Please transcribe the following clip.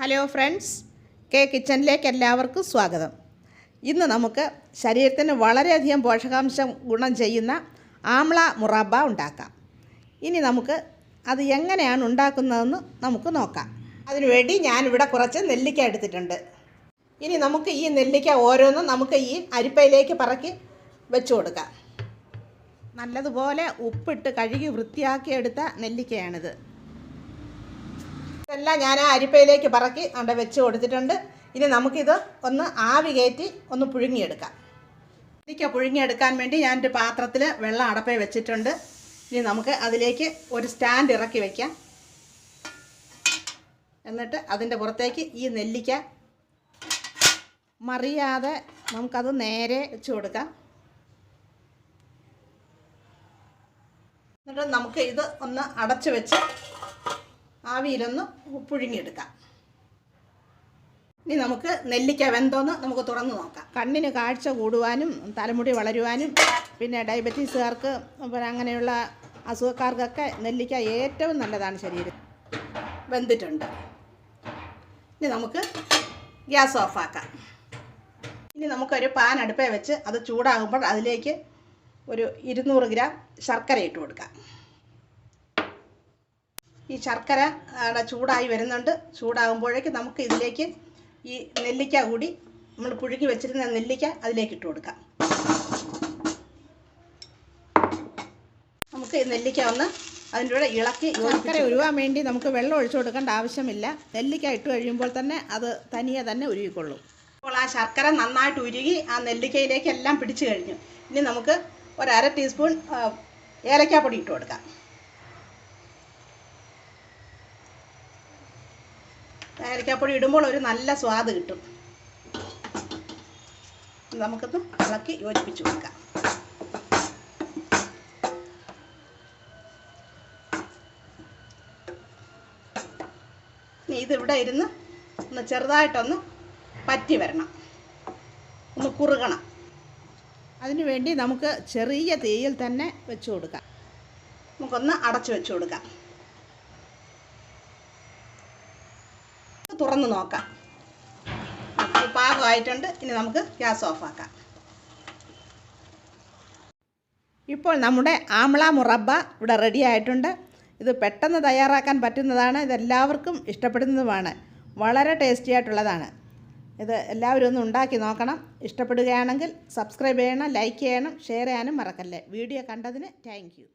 Hello friends, K കിച്ചണിലേക്ക് എല്ലാവർക്കും സ്വാഗതം. ഇന്ന് നമുക്ക് ശരീരത്തിന് വളരെയധികം പോഷകാംശം ഗുണം ചെയ്യുന്ന ആംല മുറബ്ബ ഉണ്ടാക്കാം. ഇനി നമുക്ക് അത് എങ്ങനെയാണ് ഉണ്ടാക്കുന്നതെന്ന് നമുക്ക് നോക്കാം. അതിനുവേണ്ടി ഞാനിവിടെ കുറച്ച് നെല്ലിക്ക എടുത്തിട്ടുണ്ട്. ഇനി നമുക്ക് ഈ നെല്ലിക്ക ഓരോന്നും നമുക്ക് ഈ അരിപ്പയിലേക്ക് പറക്കി വെച്ച് കൊടുക്കാം. നല്ലതുപോലെ ഉപ്പിട്ട് കഴുകി വൃത്തിയാക്കിയെടുത്ത നെല്ലിക്കയാണിത്. ഇതെല്ലാം ഞാൻ ആ അരിപ്പയിലേക്ക് പറക്കി അവിടെ വെച്ച് കൊടുത്തിട്ടുണ്ട്. ഇനി നമുക്കിത് ഒന്ന് ആവി കയറ്റി ഒന്ന് പുഴുങ്ങിയെടുക്കാം. നെല്ലിക്ക പുഴുങ്ങിയെടുക്കാൻ വേണ്ടി ഞാനൊരു പാത്രത്തിൽ വെള്ളം അടപ്പേ വെച്ചിട്ടുണ്ട്. ഇനി നമുക്ക് അതിലേക്ക് ഒരു സ്റ്റാൻഡ് ഇറക്കി വയ്ക്കാം. എന്നിട്ട് അതിൻ്റെ പുറത്തേക്ക് ഈ നെല്ലിക്ക മറിയാതെ നമുക്കത് നേരെ വെച്ച് കൊടുക്കാം. എന്നിട്ട് നമുക്ക് ഇത് ഒന്ന് അടച്ചു വെച്ച് ആവിയിലൊന്ന് പുഴുങ്ങിയെടുക്കാം. ഇനി നമുക്ക് നെല്ലിക്ക വെന്തോന്ന് നമുക്ക് തുറന്ന് നോക്കാം. കണ്ണിന് കാഴ്ച കൂടുവാനും തലമുടി വളരുവാനും പിന്നെ ഡയബറ്റീസുകാർക്ക് പിന്നെ അങ്ങനെയുള്ള അസുഖക്കാർക്കൊക്കെ നെല്ലിക്ക ഏറ്റവും നല്ലതാണ്. ശരീരം വെന്തിട്ടുണ്ട്. ഇനി നമുക്ക് ഗ്യാസ് ഓഫാക്കാം. ഇനി നമുക്കൊരു പാൻ അടുപ്പേ വെച്ച് അത് ചൂടാകുമ്പോൾ അതിലേക്ക് ഒരു 200 ഗ്രാം ശർക്കര ഇട്ട് കൊടുക്കാം. ഈ ശർക്കര ചൂടായി വരുന്നുണ്ട്. ചൂടാകുമ്പോഴേക്ക് നമുക്ക് ഇതിലേക്ക് ഈ നെല്ലിക്ക കൂടി നമ്മൾ പുഴുങ്ങി വെച്ചിരുന്ന നെല്ലിക്ക അതിലേക്ക് ഇട്ട് കൊടുക്കാം. നമുക്ക് ഈ നെല്ലിക്ക ഒന്ന് അതിൻ്റെ കൂടെ ഇളക്കി ശർക്കര ഉരുവാൻ വേണ്ടി നമുക്ക് വെള്ളം ഒഴിച്ചു കൊടുക്കേണ്ട ആവശ്യമില്ല. നെല്ലിക്ക ഇട്ട് കഴിയുമ്പോൾ തന്നെ അത് തനിയെ തന്നെ ഉരുകിക്കൊള്ളും. അപ്പോൾ ആ ശർക്കര നന്നായിട്ട് ഉരുകി ആ നെല്ലിക്കയിലേക്ക് എല്ലാം പിടിച്ചു കഴിഞ്ഞു. ഇനി നമുക്ക് ഒരു 1/2 ടീസ്പൂൺ ഏലക്കാപ്പൊടി ഇട്ട് കൊടുക്കാം. ഏലക്കാപ്പൊടി ഇടുമ്പോൾ ഒരു നല്ല സ്വാദ് കിട്ടും. നമുക്കൊന്ന് ഇളക്കി യോജിപ്പിച്ച് കൊടുക്കാം. ഇനി ഇതിവിടെ ഇരുന്ന് ഒന്ന് ചെറുതായിട്ടൊന്ന് പറ്റി വരണം, ഒന്ന് കുറുകണം. അതിനുവേണ്ടി നമുക്ക് ചെറിയ തീയിൽ തന്നെ വെച്ച് കൊടുക്കാം. നമുക്കൊന്ന് അടച്ചു വെച്ച് കൊടുക്കാം. തുറന്ന് നോക്കാം. പാകമായിട്ടുണ്ട്. ഇനി നമുക്ക് ഗ്യാസ് ഓഫാക്കാം. ഇപ്പോൾ നമ്മുടെ ആംല മുറബ്ബ ഇവിടെ റെഡി ആയിട്ടുണ്ട്. ഇത് പെട്ടെന്ന് തയ്യാറാക്കാൻ പറ്റുന്നതാണ്. ഇതെല്ലാവർക്കും ഇഷ്ടപ്പെടുന്നതുമാണ്. വളരെ ടേസ്റ്റി ആയിട്ടുള്ളതാണ്. ഇത് എല്ലാവരും ഒന്ന് ഉണ്ടാക്കി നോക്കണം. ഇഷ്ടപ്പെടുകയാണെങ്കിൽ സബ്സ്ക്രൈബ് ചെയ്യണം, ലൈക്ക് ചെയ്യണം, ഷെയർ ചെയ്യാനും മറക്കല്ലേ. വീഡിയോ കണ്ടതിന് താങ്ക് യു.